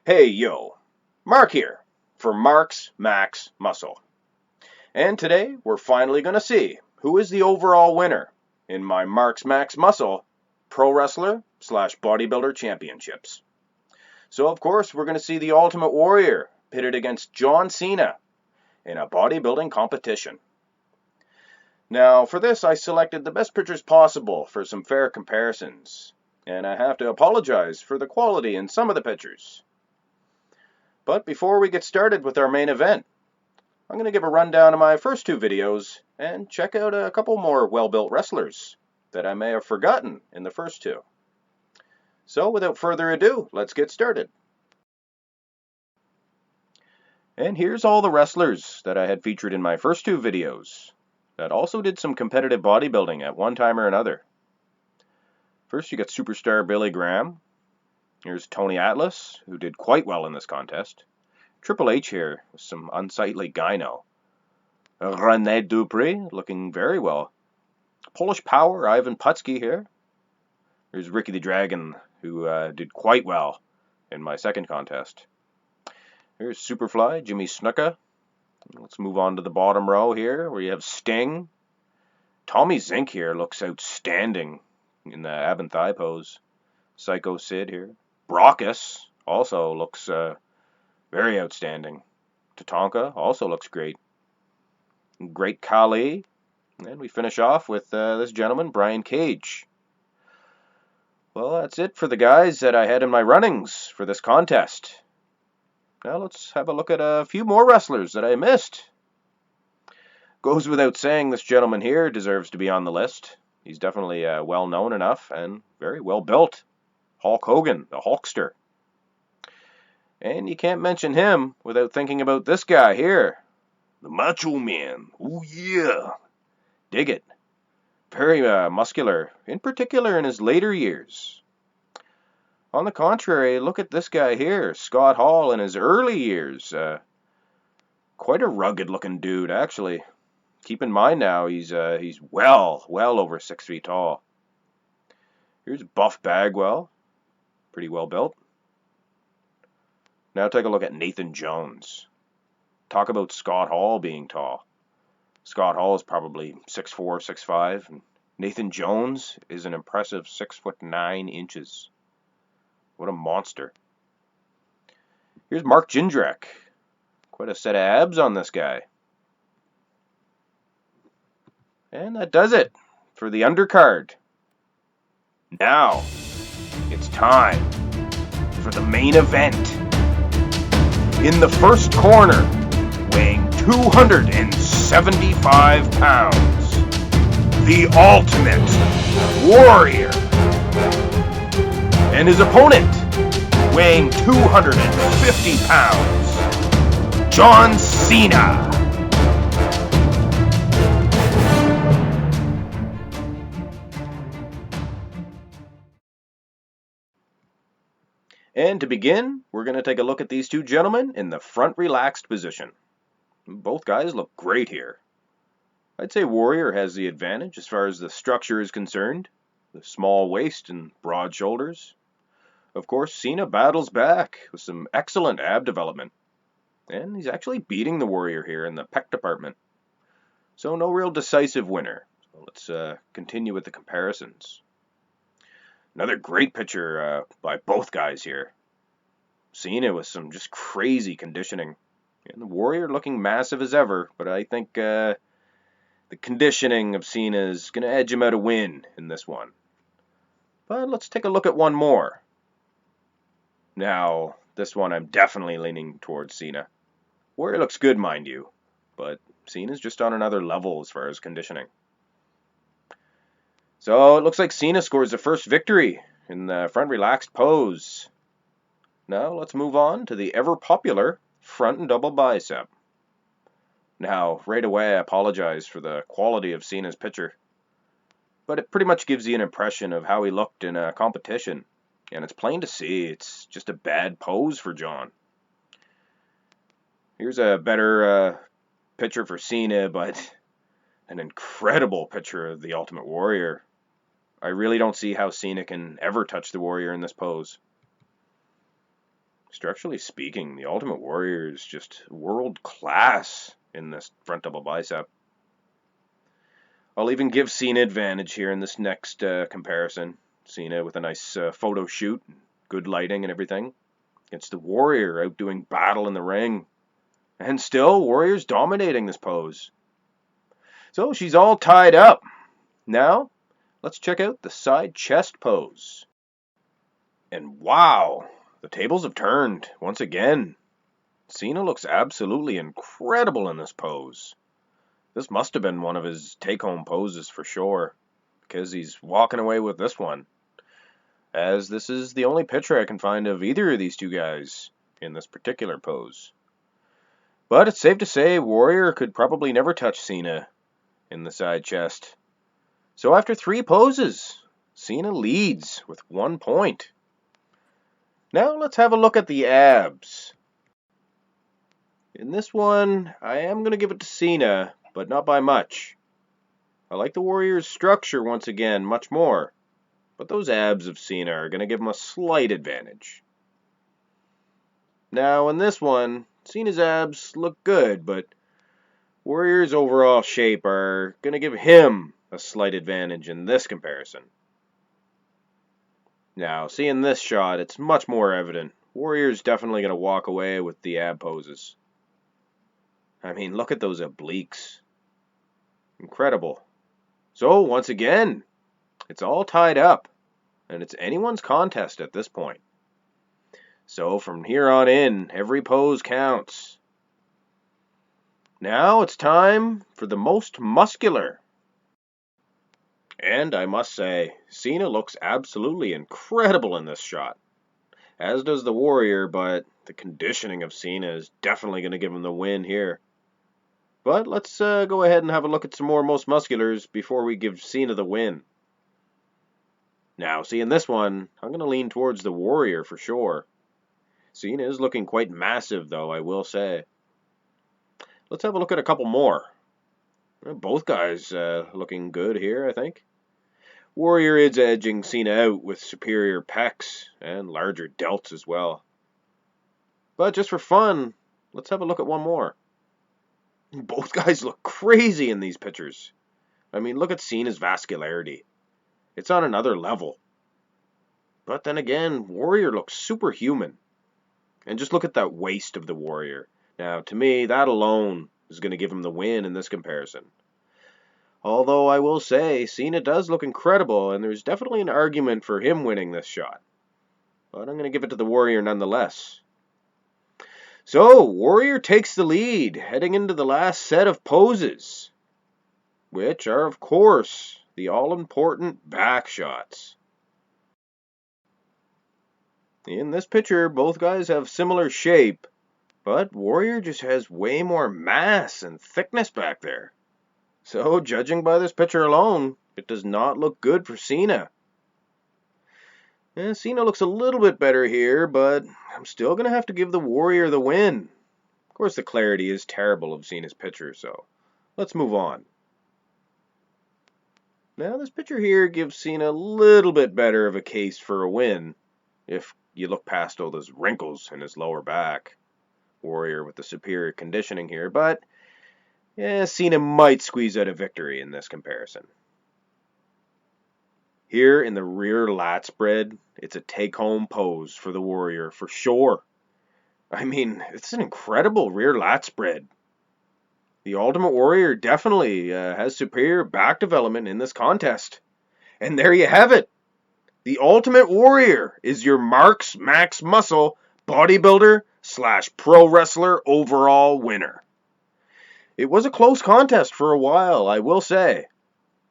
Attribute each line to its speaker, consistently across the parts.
Speaker 1: Hey yo, Mark here for Mark's Max Muscle. And today we're finally going to see who is the overall winner in my Mark's Max Muscle Pro Wrestler / Bodybuilder Championships. So of course we're going to see the Ultimate Warrior pitted against John Cena in a bodybuilding competition. Now for this I selected the best pictures possible for some fair comparisons, and I have to apologize for the quality in some of the pictures. But before we get started with our main event, I'm going to give a rundown of my first two videos and check out a couple more well-built wrestlers that I may have forgotten in the first two. So without further ado, let's get started. And here's all the wrestlers that I had featured in my first two videos that also did some competitive bodybuilding at one time or another. First you got superstar Billy Graham. Here's Tony Atlas, who did quite well in this contest. Triple H here with some unsightly gyno. Rene Dupree looking very well. Polish Power, Ivan Putski here. Here's Ricky the Dragon, who did quite well in my second contest. Here's Superfly, Jimmy Snuka. Let's move on to the bottom row here, where you have Sting. Tommy Zink here looks outstanding in the ab and thigh pose. Psycho Sid here. Brockus also looks very outstanding. Tatanka also looks great. Great Khali. And we finish off with this gentleman, Brian Cage. Well, that's it for the guys that I had in my runnings for this contest. Now let's have a look at a few more wrestlers that I missed. Goes without saying this gentleman here deserves to be on the list. He's definitely well known enough and very well built. Hulk Hogan, the Hulkster. And you can't mention him without thinking about this guy here. The Macho Man. Oh yeah. Dig it. Very muscular, in particular in his later years. On the contrary, look at this guy here, Scott Hall, in his early years. Quite a rugged looking dude, actually. Keep in mind now, he's well over 6 feet tall. Here's Buff Bagwell. Pretty well built. Now take a look at Nathan Jones. Talk about Scott Hall being tall. Scott Hall is probably 6'4", 6'5", and Nathan Jones is an impressive 6'9". What a monster. Here's Mark Jindrak. Quite a set of abs on this guy. And that does it for the undercard. Now, it's time for the main event. In the first corner, weighing 275 pounds, the Ultimate Warrior. And his opponent, weighing 250 pounds, John Cena. And to begin, we're going to take a look at these two gentlemen in the front relaxed position. Both guys look great here. I'd say Warrior has the advantage as far as the structure is concerned. The small waist and broad shoulders. Of course, Cena battles back with some excellent ab development. And he's actually beating the Warrior here in the pec department. So no real decisive winner. So let's continue with the comparisons. Another great picture by both guys here. Cena with some just crazy conditioning. And the Warrior looking massive as ever, but I think the conditioning of Cena is going to edge him out a win in this one. But let's take a look at one more. Now, this one I'm definitely leaning towards Cena. Warrior looks good, mind you, but Cena's just on another level as far as conditioning. So it looks like Cena scores the first victory in the front relaxed pose. Now let's move on to the ever popular front and double bicep. Now, right away I apologize for the quality of Cena's picture, but it pretty much gives you an impression of how he looked in a competition, and it's plain to see it's just a bad pose for John. Here's a better picture for Cena, but an incredible picture of the Ultimate Warrior. I really don't see how Cena can ever touch the Warrior in this pose. Structurally speaking, the Ultimate Warrior is just world class in this front double bicep. I'll even give Cena advantage here in this next comparison. Cena with a nice photo shoot, good lighting and everything, against the Warrior out doing battle in the ring. And still, Warrior's dominating this pose. So she's all tied up. Now, let's check out the side chest pose. And wow, the tables have turned once again. Cena looks absolutely incredible in this pose. This must have been one of his take-home poses for sure, because he's walking away with this one, as this is the only picture I can find of either of these two guys in this particular pose. But it's safe to say Warrior could probably never touch Cena in the side chest. So after 3 poses, Cena leads with 1 point. Now let's have a look at the abs. In this one, I am going to give it to Cena, but not by much. I like the Warrior's structure once again much more, but those abs of Cena are going to give him a slight advantage. Now in this one, Cena's abs look good, but Warrior's overall shape are going to give him a slight advantage in this comparison. Now, seeing this shot, it's much more evident. Warrior's definitely going to walk away with the ab poses. I mean, look at those obliques. Incredible. So, once again, it's all tied up, and it's anyone's contest at this point. So, from here on in, every pose counts. Now, it's time for the most muscular. And I must say, Cena looks absolutely incredible in this shot. As does the Warrior, but the conditioning of Cena is definitely going to give him the win here. But let's go ahead and have a look at some more most musculars before we give Cena the win. Now, see in this one, I'm going to lean towards the Warrior for sure. Cena is looking quite massive though, I will say. Let's have a look at a couple more. Both guys looking good here, I think. Warrior is edging Cena out with superior pecs and larger delts as well. But just for fun, let's have a look at one more. Both guys look crazy in these pictures. I mean, look at Cena's vascularity. It's on another level. But then again, Warrior looks superhuman. And just look at that waist of the Warrior. Now, to me, that alone is going to give him the win in this comparison. Although I will say, Cena does look incredible, and there's definitely an argument for him winning this shot. But I'm going to give it to the Warrior nonetheless. So, Warrior takes the lead, heading into the last set of poses, which are, of course, the all-important back shots. In this picture, both guys have similar shape, but Warrior just has way more mass and thickness back there. So, judging by this picture alone, it does not look good for Cena. Cena looks a little bit better here, but I'm still going to have to give the Warrior the win. Of course, the clarity is terrible of Cena's picture, so let's move on. Now, this picture here gives Cena a little bit better of a case for a win, if you look past all those wrinkles in his lower back. Warrior with the superior conditioning here, but Cena might squeeze out a victory in this comparison. Here in the rear lat spread, it's a take-home pose for the Warrior for sure. I mean, it's an incredible rear lat spread. The Ultimate Warrior definitely has superior back development in this contest. And there you have it. The Ultimate Warrior is your Marks Max Muscle bodybuilder / pro wrestler overall winner. It was a close contest for a while, I will say.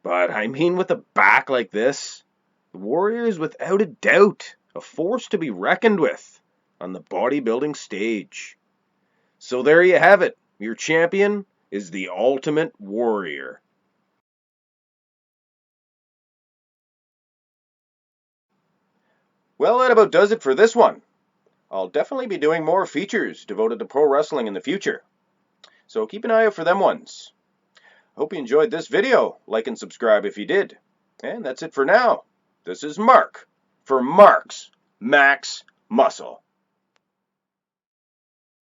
Speaker 1: But I mean, with a back like this, the Warrior is without a doubt a force to be reckoned with on the bodybuilding stage. So there you have it. Your champion is the Ultimate Warrior. Well, that about does it for this one. I'll definitely be doing more features devoted to pro wrestling in the future. So keep an eye out for them ones. Hope you enjoyed this video. Like and subscribe if you did. And that's it for now. This is Mark for Mark's Max Muscle.